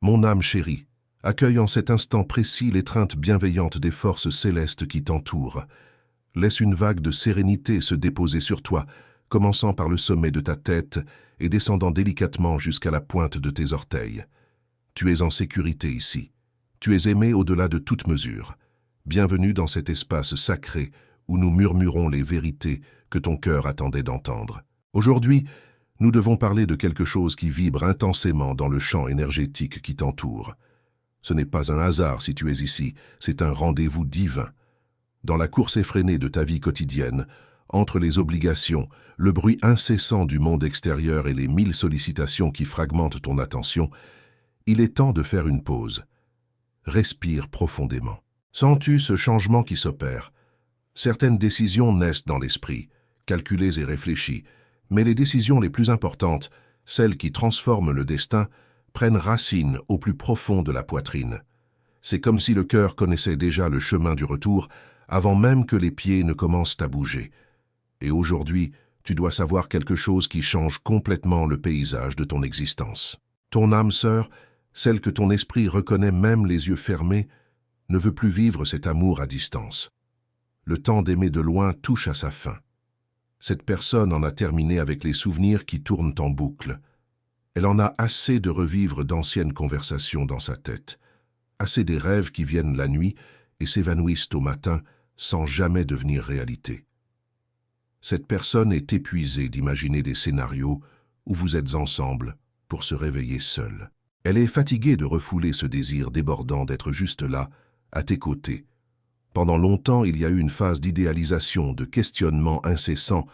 Mon âme chérie, accueille en cet instant précis l'étreinte bienveillante des forces célestes qui t'entourent. Laisse une vague de sérénité se déposer sur toi, commençant par le sommet de ta tête et descendant délicatement jusqu'à la pointe de tes orteils. Tu es en sécurité ici. Tu es aimé au-delà de toute mesure. Bienvenue dans cet espace sacré où nous murmurons les vérités que ton cœur attendait d'entendre. Aujourd'hui, nous devons parler de quelque chose qui vibre intensément dans le champ énergétique qui t'entoure. Ce n'est pas un hasard si tu es ici, c'est un rendez-vous divin. Dans la course effrénée de ta vie quotidienne, entre les obligations, le bruit incessant du monde extérieur et les 1000 sollicitations qui fragmentent ton attention, il est temps de faire une pause. Respire profondément. Sens-tu ce changement qui s'opère? Certaines décisions naissent dans l'esprit, calculées et réfléchies, mais les décisions les plus importantes, celles qui transforment le destin, prennent racine au plus profond de la poitrine. C'est comme si le cœur connaissait déjà le chemin du retour avant même que les pieds ne commencent à bouger. Et aujourd'hui, tu dois savoir quelque chose qui change complètement le paysage de ton existence. Ton âme sœur, celle que ton esprit reconnaît même les yeux fermés, ne veut plus vivre cet amour à distance. Le temps d'aimer de loin touche à sa fin. Cette personne en a terminé avec les souvenirs qui tournent en boucle. Elle en a assez de revivre d'anciennes conversations dans sa tête, assez des rêves qui viennent la nuit et s'évanouissent au matin sans jamais devenir réalité. Cette personne est épuisée d'imaginer des scénarios où vous êtes ensemble pour se réveiller seul. Elle est fatiguée de refouler ce désir débordant d'être juste là, à tes côtés. Pendant longtemps, il y a eu une phase d'idéalisation, de questionnement incessant,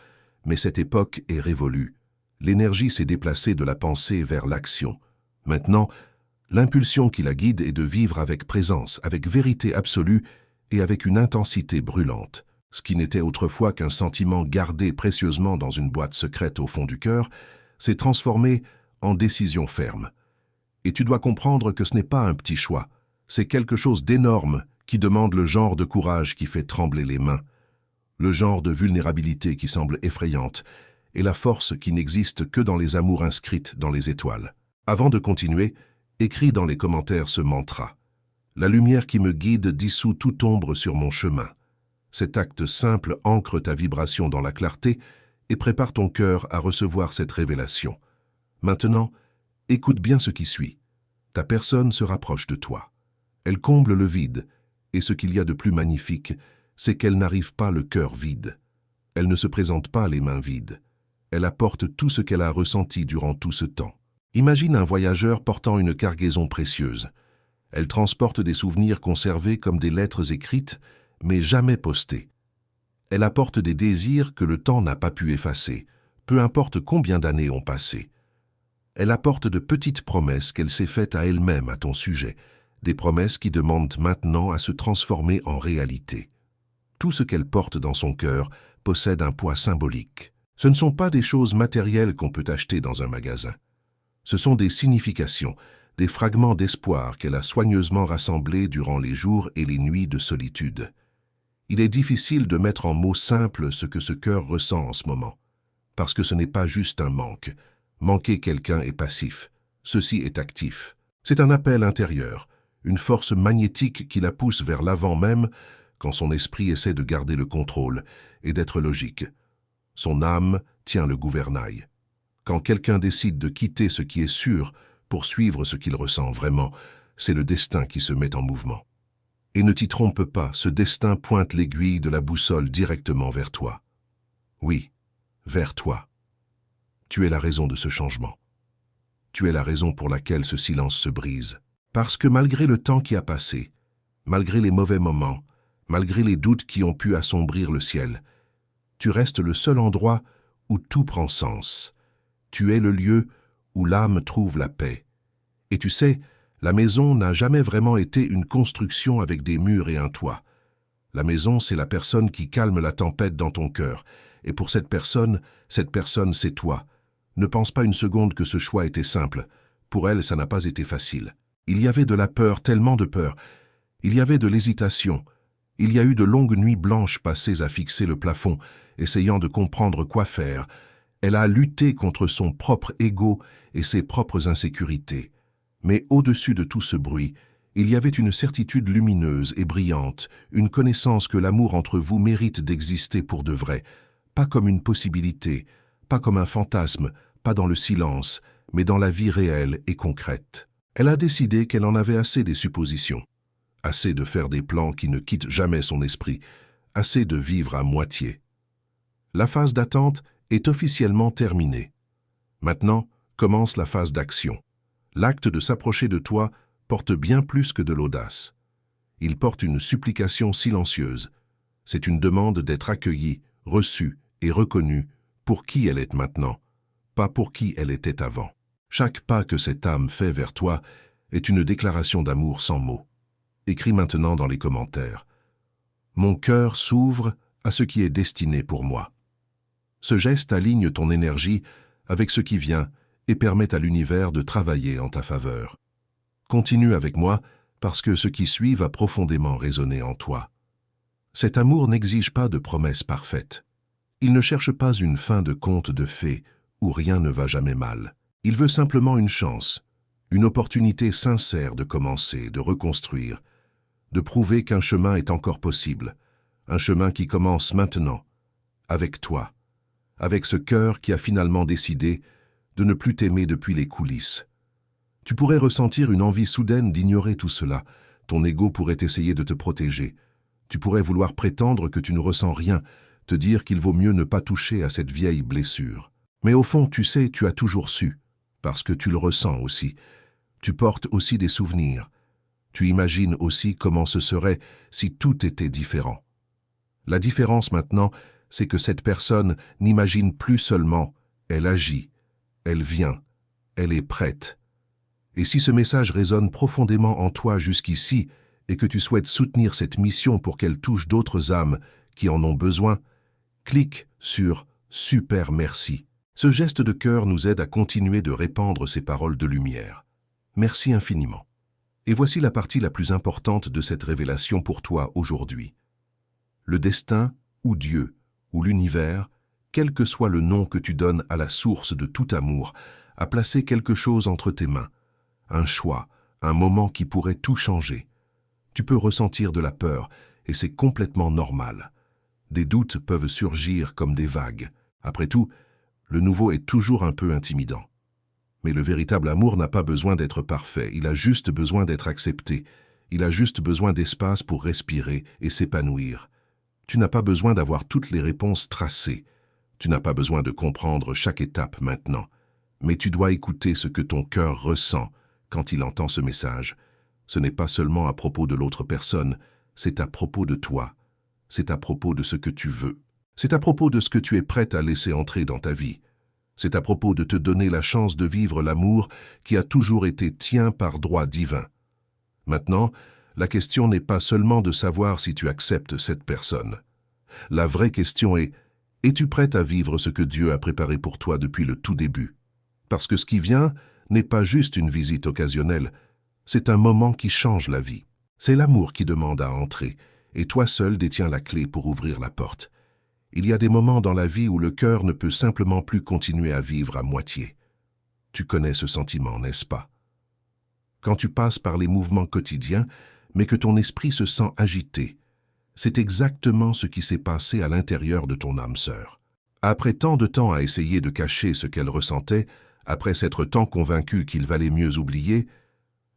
mais cette époque est révolue. L'énergie s'est déplacée de la pensée vers l'action. Maintenant, l'impulsion qui la guide est de vivre avec présence, avec vérité absolue et avec une intensité brûlante. Ce qui n'était autrefois qu'un sentiment gardé précieusement dans une boîte secrète au fond du cœur, s'est transformé en décision ferme. Et tu dois comprendre que ce n'est pas un petit choix, c'est quelque chose d'énorme qui demande le genre de courage qui fait trembler les mains, le genre de vulnérabilité qui semble effrayante, et la force qui n'existe que dans les amours inscrites dans les étoiles. Avant de continuer, écris dans les commentaires ce mantra. La lumière qui me guide dissout toute ombre sur mon chemin. Cet acte simple ancre ta vibration dans la clarté et prépare ton cœur à recevoir cette révélation. Maintenant, écoute bien ce qui suit. Ta personne se rapproche de toi. Elle comble le vide, et ce qu'il y a de plus magnifique, c'est qu'elle n'arrive pas le cœur vide. Elle ne se présente pas les mains vides. Elle apporte tout ce qu'elle a ressenti durant tout ce temps. Imagine un voyageur portant une cargaison précieuse. Elle transporte des souvenirs conservés comme des lettres écrites, mais jamais postées. Elle apporte des désirs que le temps n'a pas pu effacer, peu importe combien d'années ont passé. Elle apporte de petites promesses qu'elle s'est faites à elle-même à ton sujet, des promesses qui demandent maintenant à se transformer en réalité. Tout ce qu'elle porte dans son cœur possède un poids symbolique. Ce ne sont pas des choses matérielles qu'on peut acheter dans un magasin. Ce sont des significations, des fragments d'espoir qu'elle a soigneusement rassemblés durant les jours et les nuits de solitude. Il est difficile de mettre en mots simples ce que ce cœur ressent en ce moment, parce que ce n'est pas juste un manque. Manquer quelqu'un est passif, ceci est actif. C'est un appel intérieur, une force magnétique qui la pousse vers l'avant même quand son esprit essaie de garder le contrôle et d'être logique. Son âme tient le gouvernail. Quand quelqu'un décide de quitter ce qui est sûr pour suivre ce qu'il ressent vraiment, c'est le destin qui se met en mouvement. Et ne t'y trompe pas, ce destin pointe l'aiguille de la boussole directement vers toi. Oui, vers toi. Tu es la raison de ce changement. Tu es la raison pour laquelle ce silence se brise. Parce que malgré le temps qui a passé, malgré les mauvais moments, malgré les doutes qui ont pu assombrir le ciel, tu restes le seul endroit où tout prend sens. Tu es le lieu où l'âme trouve la paix. Et tu sais, la maison n'a jamais vraiment été une construction avec des murs et un toit. La maison, c'est la personne qui calme la tempête dans ton cœur. Et pour cette personne, c'est toi. Ne pense pas une seconde que ce choix était simple. Pour elle, ça n'a pas été facile. Il y avait de la peur, tellement de peur. Il y avait de l'hésitation. Il y a eu de longues nuits blanches passées à fixer le plafond, essayant de comprendre quoi faire. Elle a lutté contre son propre ego et ses propres insécurités. Mais au-dessus de tout ce bruit, il y avait une certitude lumineuse et brillante, une connaissance que l'amour entre vous mérite d'exister pour de vrai, pas comme une possibilité, pas comme un fantasme, pas dans le silence, mais dans la vie réelle et concrète. Elle a décidé qu'elle en avait assez des suppositions, assez de faire des plans qui ne quittent jamais son esprit, assez de vivre à moitié. La phase d'attente est officiellement terminée. Maintenant commence la phase d'action. L'acte de s'approcher de toi porte bien plus que de l'audace. Il porte une supplication silencieuse. C'est une demande d'être accueillie, reçue et reconnue pour qui elle est maintenant, pas pour qui elle était avant. Chaque pas que cette âme fait vers toi est une déclaration d'amour sans mots. Écris maintenant dans les commentaires. Mon cœur s'ouvre à ce qui est destiné pour moi. Ce geste aligne ton énergie avec ce qui vient et permet à l'univers de travailler en ta faveur. Continue avec moi parce que ce qui suit va profondément résonner en toi. Cet amour n'exige pas de promesses parfaites. Il ne cherche pas une fin de conte de fées où rien ne va jamais mal. Il veut simplement une chance, une opportunité sincère de commencer, de reconstruire, de prouver qu'un chemin est encore possible, un chemin qui commence maintenant, avec toi, avec ce cœur qui a finalement décidé de ne plus t'aimer depuis les coulisses. Tu pourrais ressentir une envie soudaine d'ignorer tout cela, ton ego pourrait essayer de te protéger, tu pourrais vouloir prétendre que tu ne ressens rien, te dire qu'il vaut mieux ne pas toucher à cette vieille blessure. Mais au fond, tu sais, tu as toujours su, parce que tu le ressens aussi. Tu portes aussi des souvenirs. Tu imagines aussi comment ce serait si tout était différent. La différence maintenant, c'est que cette personne n'imagine plus seulement, elle agit, elle vient, elle est prête. Et si ce message résonne profondément en toi jusqu'ici et que tu souhaites soutenir cette mission pour qu'elle touche d'autres âmes qui en ont besoin, clique sur « Super merci ». Ce geste de cœur nous aide à continuer de répandre ces paroles de lumière. Merci infiniment. Et voici la partie la plus importante de cette révélation pour toi aujourd'hui. Le destin, ou Dieu, ou l'univers, quel que soit le nom que tu donnes à la source de tout amour, a placé quelque chose entre tes mains. Un choix, un moment qui pourrait tout changer. Tu peux ressentir de la peur, et c'est complètement normal. Des doutes peuvent surgir comme des vagues. Après tout, le nouveau est toujours un peu intimidant. Mais le véritable amour n'a pas besoin d'être parfait, il a juste besoin d'être accepté. Il a juste besoin d'espace pour respirer et s'épanouir. Tu n'as pas besoin d'avoir toutes les réponses tracées. Tu n'as pas besoin de comprendre chaque étape maintenant. Mais tu dois écouter ce que ton cœur ressent quand il entend ce message. Ce n'est pas seulement à propos de l'autre personne, c'est à propos de toi. C'est à propos de ce que tu veux. C'est à propos de ce que tu es prête à laisser entrer dans ta vie. C'est à propos de te donner la chance de vivre l'amour qui a toujours été tien par droit divin. Maintenant, la question n'est pas seulement de savoir si tu acceptes cette personne. La vraie question est, es-tu prête à vivre ce que Dieu a préparé pour toi depuis le tout début? Parce que ce qui vient n'est pas juste une visite occasionnelle, c'est un moment qui change la vie. C'est l'amour qui demande à entrer, et toi seul détiens la clé pour ouvrir la porte. Il y a des moments dans la vie où le cœur ne peut simplement plus continuer à vivre à moitié. Tu connais ce sentiment, n'est-ce pas? Quand tu passes par les mouvements quotidiens, mais que ton esprit se sent agité, c'est exactement ce qui s'est passé à l'intérieur de ton âme sœur. Après tant de temps à essayer de cacher ce qu'elle ressentait, après s'être tant convaincue qu'il valait mieux oublier,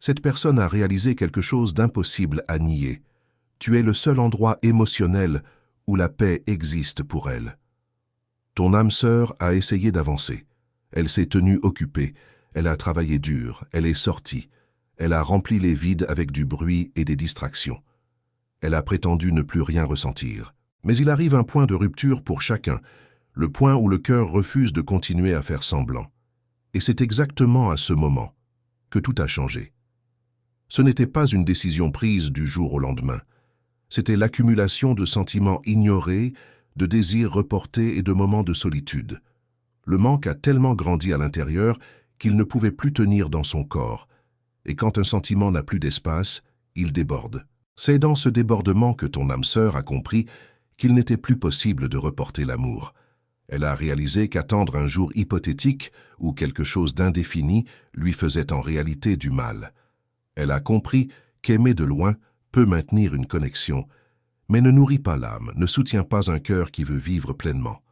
cette personne a réalisé quelque chose d'impossible à nier. Tu es le seul endroit émotionnel où la paix existe pour elle. Ton âme sœur a essayé d'avancer. Elle s'est tenue occupée, elle a travaillé dur, elle est sortie. Elle a rempli les vides avec du bruit et des distractions. Elle a prétendu ne plus rien ressentir. Mais il arrive un point de rupture pour chacun, le point où le cœur refuse de continuer à faire semblant. Et c'est exactement à ce moment que tout a changé. Ce n'était pas une décision prise du jour au lendemain. C'était l'accumulation de sentiments ignorés, de désirs reportés et de moments de solitude. Le manque a tellement grandi à l'intérieur qu'il ne pouvait plus tenir dans son corps. Et quand un sentiment n'a plus d'espace, il déborde. C'est dans ce débordement que ton âme sœur a compris qu'il n'était plus possible de reporter l'amour. Elle a réalisé qu'attendre un jour hypothétique ou quelque chose d'indéfini lui faisait en réalité du mal. Elle a compris qu'aimer de loin peut maintenir une connexion, mais ne nourrit pas l'âme, ne soutient pas un cœur qui veut vivre pleinement.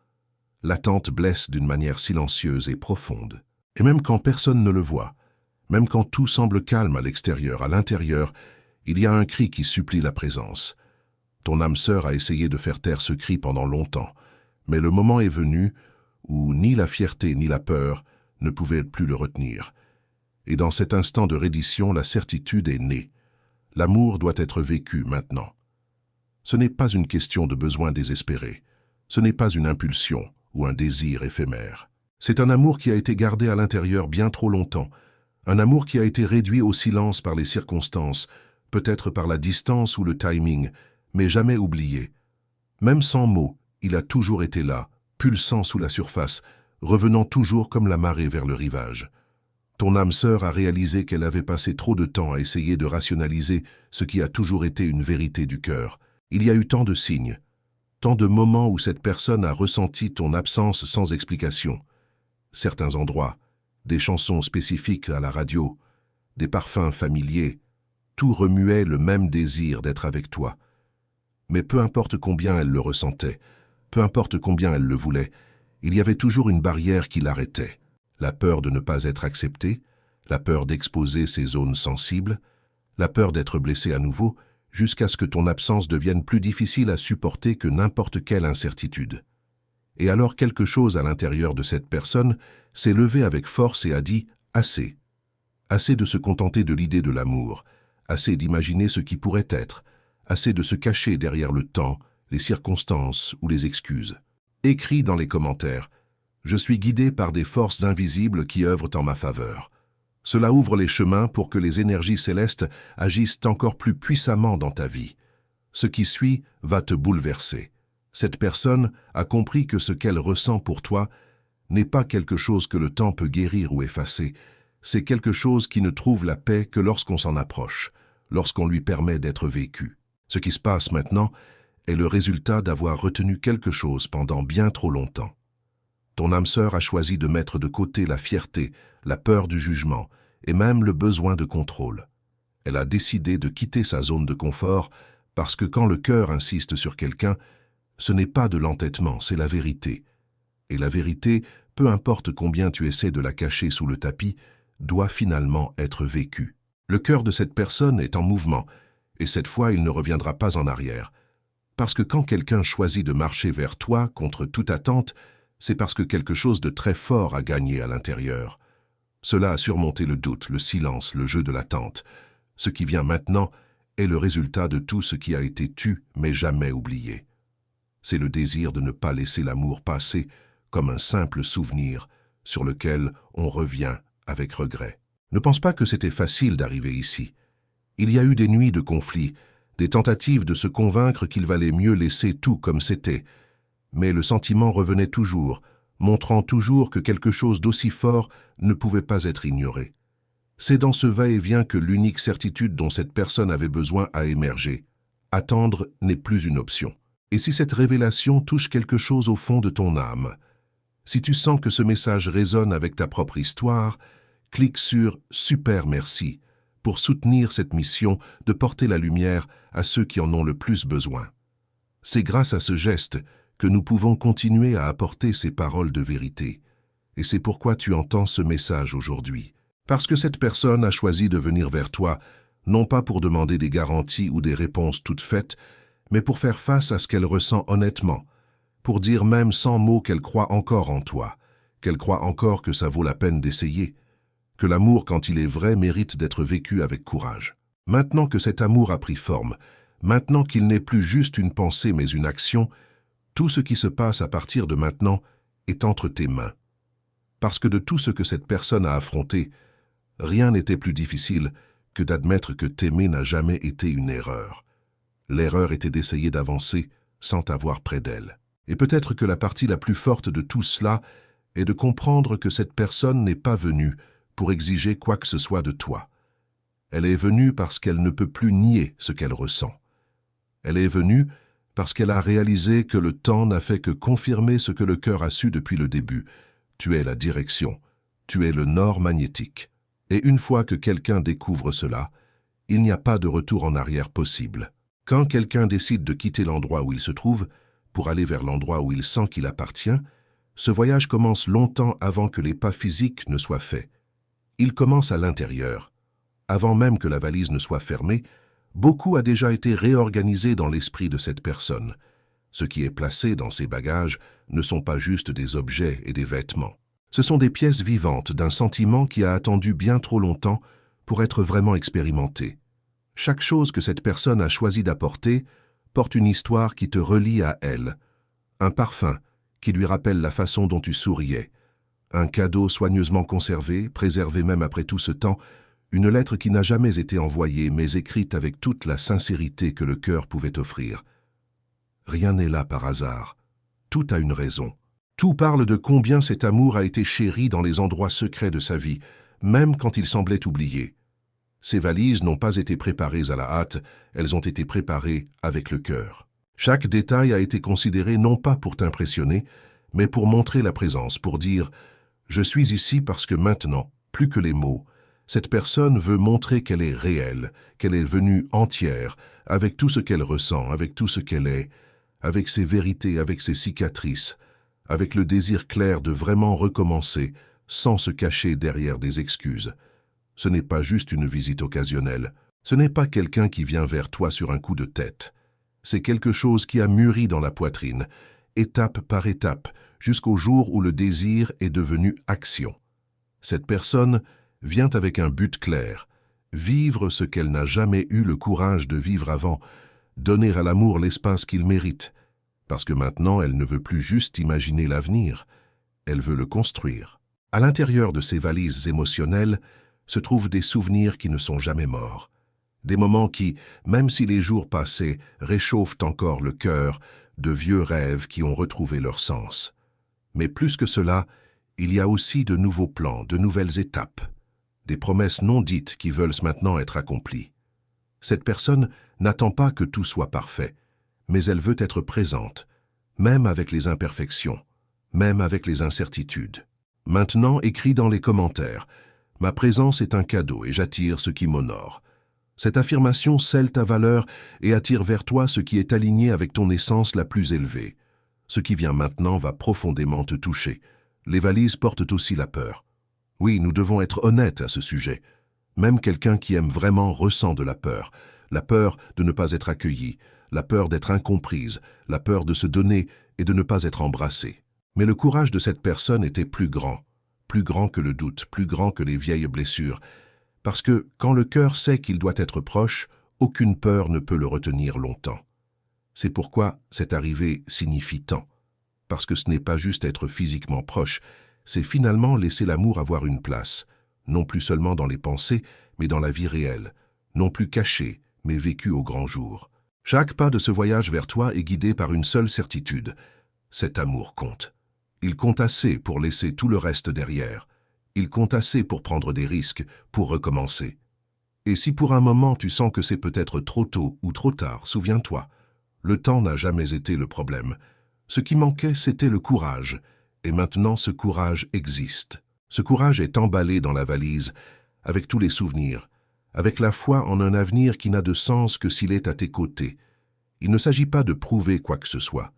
L'attente blesse d'une manière silencieuse et profonde. Et même quand personne ne le voit, même quand tout semble calme à l'extérieur, à l'intérieur, il y a un cri qui supplie la présence. Ton âme sœur a essayé de faire taire ce cri pendant longtemps, mais le moment est venu où ni la fierté ni la peur ne pouvaient plus le retenir. Et dans cet instant de reddition, la certitude est née. L'amour doit être vécu maintenant. Ce n'est pas une question de besoin désespéré. Ce n'est pas une impulsion ou un désir éphémère. C'est un amour qui a été gardé à l'intérieur bien trop longtemps. Un amour qui a été réduit au silence par les circonstances, peut-être par la distance ou le timing, mais jamais oublié. Même sans mots, il a toujours été là, pulsant sous la surface, revenant toujours comme la marée vers le rivage. Ton âme sœur a réalisé qu'elle avait passé trop de temps à essayer de rationaliser ce qui a toujours été une vérité du cœur. Il y a eu tant de signes, tant de moments où cette personne a ressenti ton absence sans explication. Certains endroits, des chansons spécifiques à la radio, des parfums familiers, tout remuait le même désir d'être avec toi. Mais peu importe combien elle le ressentait, peu importe combien elle le voulait, il y avait toujours une barrière qui l'arrêtait. La peur de ne pas être acceptée, la peur d'exposer ses zones sensibles, la peur d'être blessé à nouveau, jusqu'à ce que ton absence devienne plus difficile à supporter que n'importe quelle incertitude. Et alors quelque chose à l'intérieur de cette personne s'est levé avec force et a dit « assez ». Assez de se contenter de l'idée de l'amour, assez d'imaginer ce qui pourrait être, assez de se cacher derrière le temps, les circonstances ou les excuses. Écris dans les commentaires « Je suis guidé par des forces invisibles qui œuvrent en ma faveur ». Cela ouvre les chemins pour que les énergies célestes agissent encore plus puissamment dans ta vie. Ce qui suit va te bouleverser. Cette personne a compris que ce qu'elle ressent pour toi n'est pas quelque chose que le temps peut guérir ou effacer. C'est quelque chose qui ne trouve la paix que lorsqu'on s'en approche, lorsqu'on lui permet d'être vécu. Ce qui se passe maintenant est le résultat d'avoir retenu quelque chose pendant bien trop longtemps. Ton âme sœur a choisi de mettre de côté la fierté, la peur du jugement et même le besoin de contrôle. Elle a décidé de quitter sa zone de confort parce que quand le cœur insiste sur quelqu'un, ce n'est pas de l'entêtement, c'est la vérité. Et la vérité, peu importe combien tu essaies de la cacher sous le tapis, doit finalement être vécue. Le cœur de cette personne est en mouvement, et cette fois il ne reviendra pas en arrière. Parce que quand quelqu'un choisit de marcher vers toi contre toute attente, c'est parce que quelque chose de très fort a gagné à l'intérieur. Cela a surmonté le doute, le silence, le jeu de l'attente. Ce qui vient maintenant est le résultat de tout ce qui a été tu mais jamais oublié. C'est le désir de ne pas laisser l'amour passer comme un simple souvenir sur lequel on revient avec regret. Ne pense pas que c'était facile d'arriver ici. Il y a eu des nuits de conflit, des tentatives de se convaincre qu'il valait mieux laisser tout comme c'était. Mais le sentiment revenait toujours, montrant toujours que quelque chose d'aussi fort ne pouvait pas être ignoré. C'est dans ce va-et-vient que l'unique certitude dont cette personne avait besoin a émergé. Attendre n'est plus une option. Et si cette révélation touche quelque chose au fond de ton âme, si tu sens que ce message résonne avec ta propre histoire, clique sur « Super merci » pour soutenir cette mission de porter la lumière à ceux qui en ont le plus besoin. C'est grâce à ce geste que nous pouvons continuer à apporter ces paroles de vérité. Et c'est pourquoi tu entends ce message aujourd'hui. Parce que cette personne a choisi de venir vers toi, non pas pour demander des garanties ou des réponses toutes faites, mais pour faire face à ce qu'elle ressent honnêtement, pour dire même sans mots qu'elle croit encore en toi, qu'elle croit encore que ça vaut la peine d'essayer, que l'amour, quand il est vrai, mérite d'être vécu avec courage. Maintenant que cet amour a pris forme, maintenant qu'il n'est plus juste une pensée mais une action, tout ce qui se passe à partir de maintenant est entre tes mains. Parce que de tout ce que cette personne a affronté, rien n'était plus difficile que d'admettre que t'aimer n'a jamais été une erreur. L'erreur était d'essayer d'avancer sans t'avoir près d'elle. Et peut-être que la partie la plus forte de tout cela est de comprendre que cette personne n'est pas venue pour exiger quoi que ce soit de toi. Elle est venue parce qu'elle ne peut plus nier ce qu'elle ressent. Elle est venue parce qu'elle a réalisé que le temps n'a fait que confirmer ce que le cœur a su depuis le début. Tu es la direction, tu es le nord magnétique. Et une fois que quelqu'un découvre cela, il n'y a pas de retour en arrière possible. Quand quelqu'un décide de quitter l'endroit où il se trouve pour aller vers l'endroit où il sent qu'il appartient, ce voyage commence longtemps avant que les pas physiques ne soient faits. Il commence à l'intérieur. Avant même que la valise ne soit fermée, beaucoup a déjà été réorganisé dans l'esprit de cette personne. Ce qui est placé dans ses bagages ne sont pas juste des objets et des vêtements. Ce sont des pièces vivantes d'un sentiment qui a attendu bien trop longtemps pour être vraiment expérimenté. Chaque chose que cette personne a choisi d'apporter porte une histoire qui te relie à elle. Un parfum qui lui rappelle la façon dont tu souriais. Un cadeau soigneusement conservé, préservé même après tout ce temps, une lettre qui n'a jamais été envoyée mais écrite avec toute la sincérité que le cœur pouvait offrir. Rien n'est là par hasard. Tout a une raison. Tout parle de combien cet amour a été chéri dans les endroits secrets de sa vie, même quand il semblait oublié. Ces valises n'ont pas été préparées à la hâte, elles ont été préparées avec le cœur. Chaque détail a été considéré non pas pour t'impressionner, mais pour montrer la présence, pour dire « Je suis ici parce que maintenant, plus que les mots, cette personne veut montrer qu'elle est réelle, qu'elle est venue entière, avec tout ce qu'elle ressent, avec tout ce qu'elle est, avec ses vérités, avec ses cicatrices, avec le désir clair de vraiment recommencer, sans se cacher derrière des excuses. Ce n'est pas juste une visite occasionnelle, ce n'est pas quelqu'un qui vient vers toi sur un coup de tête. C'est quelque chose qui a mûri dans la poitrine, étape par étape, jusqu'au jour où le désir est devenu action. Cette personne vient avec un but clair, vivre ce qu'elle n'a jamais eu le courage de vivre avant, donner à l'amour l'espace qu'il mérite, parce que maintenant elle ne veut plus juste imaginer l'avenir, elle veut le construire. À l'intérieur de ces valises émotionnelles se trouvent des souvenirs qui ne sont jamais morts, des moments qui, même si les jours passés réchauffent encore le cœur, de vieux rêves qui ont retrouvé leur sens. Mais plus que cela, il y a aussi de nouveaux plans, de nouvelles étapes, des promesses non dites qui veulent maintenant être accomplies. Cette personne n'attend pas que tout soit parfait, mais elle veut être présente, même avec les imperfections, même avec les incertitudes. Maintenant, écris dans les commentaires « Ma présence est un cadeau et j'attire ce qui m'honore ». Cette affirmation scelle ta valeur et attire vers toi ce qui est aligné avec ton essence la plus élevée. Ce qui vient maintenant va profondément te toucher. Les valises portent aussi la peur. Oui, nous devons être honnêtes à ce sujet. Même quelqu'un qui aime vraiment ressent de la peur de ne pas être accueilli, la peur d'être incomprise, la peur de se donner et de ne pas être embrassé. Mais le courage de cette personne était plus grand que le doute, plus grand que les vieilles blessures, parce que quand le cœur sait qu'il doit être proche, aucune peur ne peut le retenir longtemps. C'est pourquoi cette arrivée signifie tant, parce que ce n'est pas juste être physiquement proche, c'est finalement laisser l'amour avoir une place, non plus seulement dans les pensées, mais dans la vie réelle, non plus caché, mais vécu au grand jour. Chaque pas de ce voyage vers toi est guidé par une seule certitude. Cet amour compte. Il compte assez pour laisser tout le reste derrière. Il compte assez pour prendre des risques, pour recommencer. Et si pour un moment tu sens que c'est peut-être trop tôt ou trop tard, souviens-toi, le temps n'a jamais été le problème. Ce qui manquait, c'était le courage. Et maintenant, ce courage existe. Ce courage est emballé dans la valise, avec tous les souvenirs, avec la foi en un avenir qui n'a de sens que s'il est à tes côtés. Il ne s'agit pas de prouver quoi que ce soit.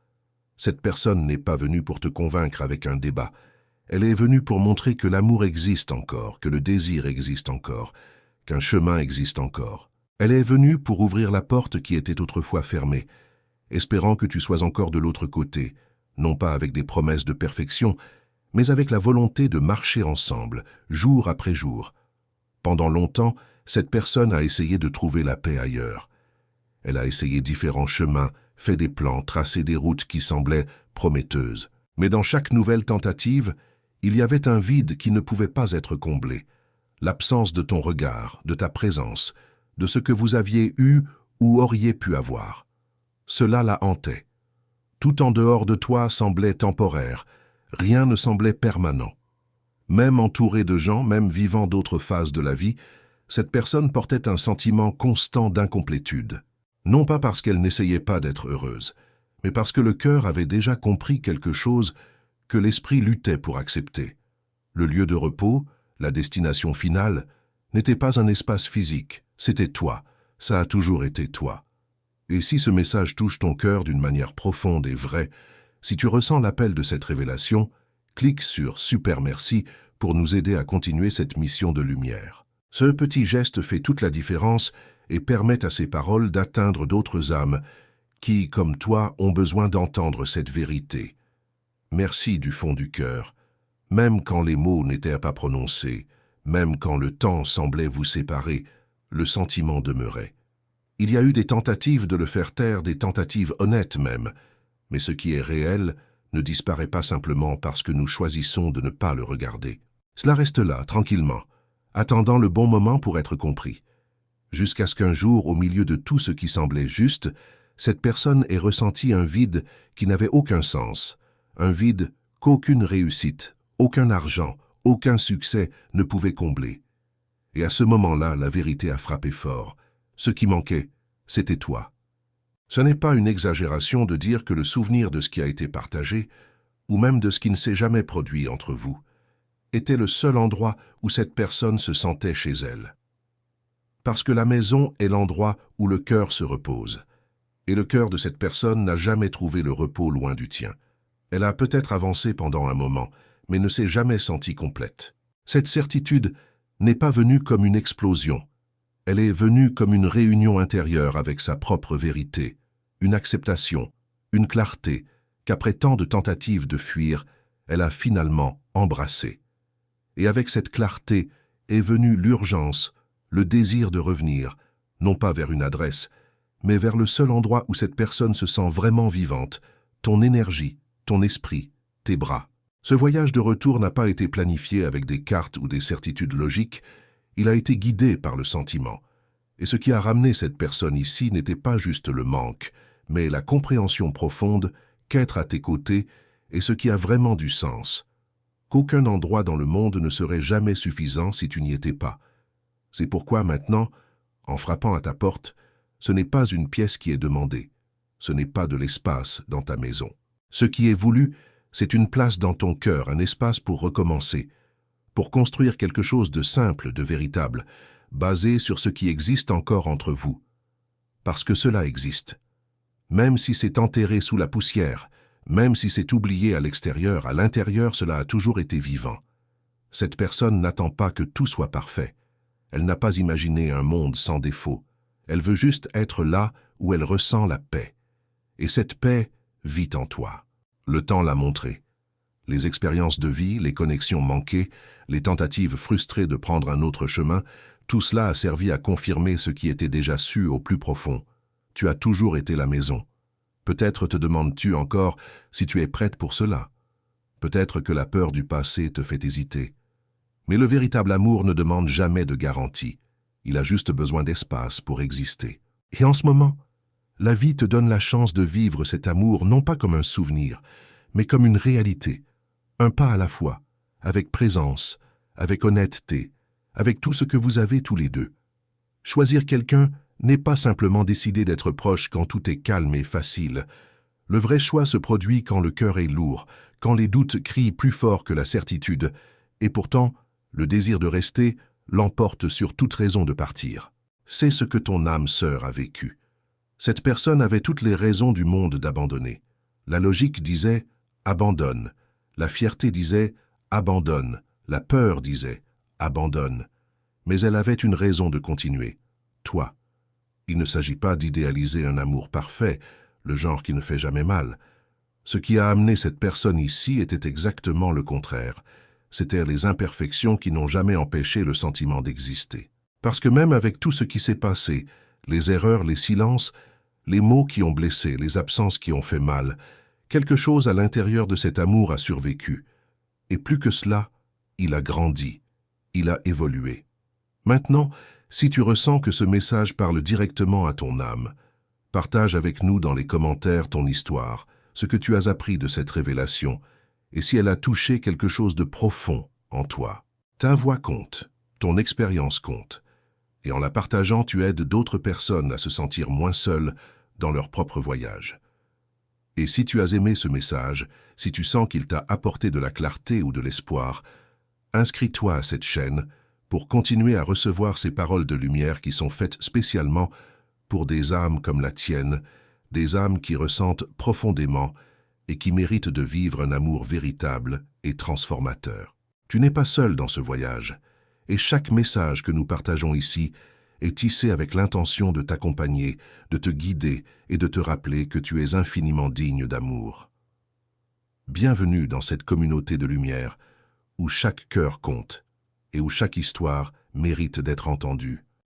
Cette personne n'est pas venue pour te convaincre avec un débat. Elle est venue pour montrer que l'amour existe encore, que le désir existe encore, qu'un chemin existe encore. Elle est venue pour ouvrir la porte qui était autrefois fermée, espérant que tu sois encore de l'autre côté, non pas avec des promesses de perfection, mais avec la volonté de marcher ensemble, jour après jour. Pendant longtemps, cette personne a essayé de trouver la paix ailleurs. Elle a essayé différents chemins, fait des plans, tracé des routes qui semblaient prometteuses. Mais dans chaque nouvelle tentative, il y avait un vide qui ne pouvait pas être comblé. L'absence de ton regard, de ta présence, de ce que vous aviez eu ou auriez pu avoir. Cela la hantait. Tout en dehors de toi semblait temporaire, rien ne semblait permanent. Même entourée de gens, même vivant d'autres phases de la vie, cette personne portait un sentiment constant d'incomplétude. Non pas parce qu'elle n'essayait pas d'être heureuse, mais parce que le cœur avait déjà compris quelque chose que l'esprit luttait pour accepter. Le lieu de repos, la destination finale, n'était pas un espace physique, c'était toi, ça a toujours été toi. Et si ce message touche ton cœur d'une manière profonde et vraie, si tu ressens l'appel de cette révélation, clique sur Super Merci pour nous aider à continuer cette mission de lumière. Ce petit geste fait toute la différence et permet à ces paroles d'atteindre d'autres âmes qui, comme toi, ont besoin d'entendre cette vérité. Merci du fond du cœur, même quand les mots n'étaient pas prononcés, même quand le temps semblait vous séparer, le sentiment demeurait. Il y a eu des tentatives de le faire taire, des tentatives honnêtes même, mais ce qui est réel ne disparaît pas simplement parce que nous choisissons de ne pas le regarder. Cela reste là, tranquillement, attendant le bon moment pour être compris. Jusqu'à ce qu'un jour, au milieu de tout ce qui semblait juste, cette personne ait ressenti un vide qui n'avait aucun sens, un vide qu'aucune réussite, aucun argent, aucun succès ne pouvait combler. Et à ce moment-là, la vérité a frappé fort. Ce qui manquait, c'était toi. Ce n'est pas une exagération de dire que le souvenir de ce qui a été partagé, ou même de ce qui ne s'est jamais produit entre vous, était le seul endroit où cette personne se sentait chez elle. Parce que la maison est l'endroit où le cœur se repose, et le cœur de cette personne n'a jamais trouvé le repos loin du tien. Elle a peut-être avancé pendant un moment, mais ne s'est jamais sentie complète. Cette certitude n'est pas venue comme une explosion. Elle est venue comme une réunion intérieure avec sa propre vérité, une acceptation, une clarté, qu'après tant de tentatives de fuir, elle a finalement embrassée. Et avec cette clarté est venue l'urgence, le désir de revenir, non pas vers une adresse, mais vers le seul endroit où cette personne se sent vraiment vivante, ton énergie, ton esprit, tes bras. Ce voyage de retour n'a pas été planifié avec des cartes ou des certitudes logiques, il a été guidé par le sentiment. Et ce qui a ramené cette personne ici n'était pas juste le manque, mais la compréhension profonde qu'être à tes côtés est ce qui a vraiment du sens. Qu'aucun endroit dans le monde ne serait jamais suffisant si tu n'y étais pas. C'est pourquoi maintenant, en frappant à ta porte, ce n'est pas une pièce qui est demandée, ce n'est pas de l'espace dans ta maison. Ce qui est voulu, c'est une place dans ton cœur, un espace pour recommencer, pour construire quelque chose de simple, de véritable, basé sur ce qui existe encore entre vous. Parce que cela existe. Même si c'est enterré sous la poussière, même si c'est oublié à l'extérieur, à l'intérieur, cela a toujours été vivant. Cette personne n'attend pas que tout soit parfait. Elle n'a pas imaginé un monde sans défaut. Elle veut juste être là où elle ressent la paix. Et cette paix vit en toi. Le temps l'a montré. Les expériences de vie, les connexions manquées, les tentatives frustrées de prendre un autre chemin, tout cela a servi à confirmer ce qui était déjà su au plus profond. Tu as toujours été la maison. Peut-être te demandes-tu encore si tu es prête pour cela. Peut-être que la peur du passé te fait hésiter. Mais le véritable amour ne demande jamais de garantie. Il a juste besoin d'espace pour exister. Et en ce moment, la vie te donne la chance de vivre cet amour non pas comme un souvenir, mais comme une réalité, un pas à la fois, avec présence, avec honnêteté, avec tout ce que vous avez tous les deux. Choisir quelqu'un n'est pas simplement décider d'être proche quand tout est calme et facile. Le vrai choix se produit quand le cœur est lourd, quand les doutes crient plus fort que la certitude, et pourtant, le désir de rester l'emporte sur toute raison de partir. C'est ce que ton âme sœur a vécu. Cette personne avait toutes les raisons du monde d'abandonner. La logique disait « abandonne ». La fierté disait « abandonne ». La peur disait « abandonne ». Mais elle avait une raison de continuer. Toi. Il ne s'agit pas d'idéaliser un amour parfait, le genre qui ne fait jamais mal. Ce qui a amené cette personne ici était exactement le contraire. C'étaient les imperfections qui n'ont jamais empêché le sentiment d'exister. Parce que même avec tout ce qui s'est passé, les erreurs, les silences, les mots qui ont blessé, les absences qui ont fait mal, quelque chose à l'intérieur de cet amour a survécu. Et plus que cela, il a grandi, il a évolué. Maintenant, si tu ressens que ce message parle directement à ton âme, partage avec nous dans les commentaires ton histoire, ce que tu as appris de cette révélation, et si elle a touché quelque chose de profond en toi. Ta voix compte, ton expérience compte. Et en la partageant, tu aides d'autres personnes à se sentir moins seules dans leur propre voyage. Et si tu as aimé ce message, si tu sens qu'il t'a apporté de la clarté ou de l'espoir, inscris-toi à cette chaîne pour continuer à recevoir ces paroles de lumière qui sont faites spécialement pour des âmes comme la tienne, des âmes qui ressentent profondément et qui méritent de vivre un amour véritable et transformateur. Tu n'es pas seul dans ce voyage, et chaque message que nous partageons ici est tissé avec l'intention de t'accompagner, de te guider et de te rappeler que tu es infiniment digne d'amour. Bienvenue dans cette communauté de lumière où chaque cœur compte et où chaque histoire mérite d'être entendue.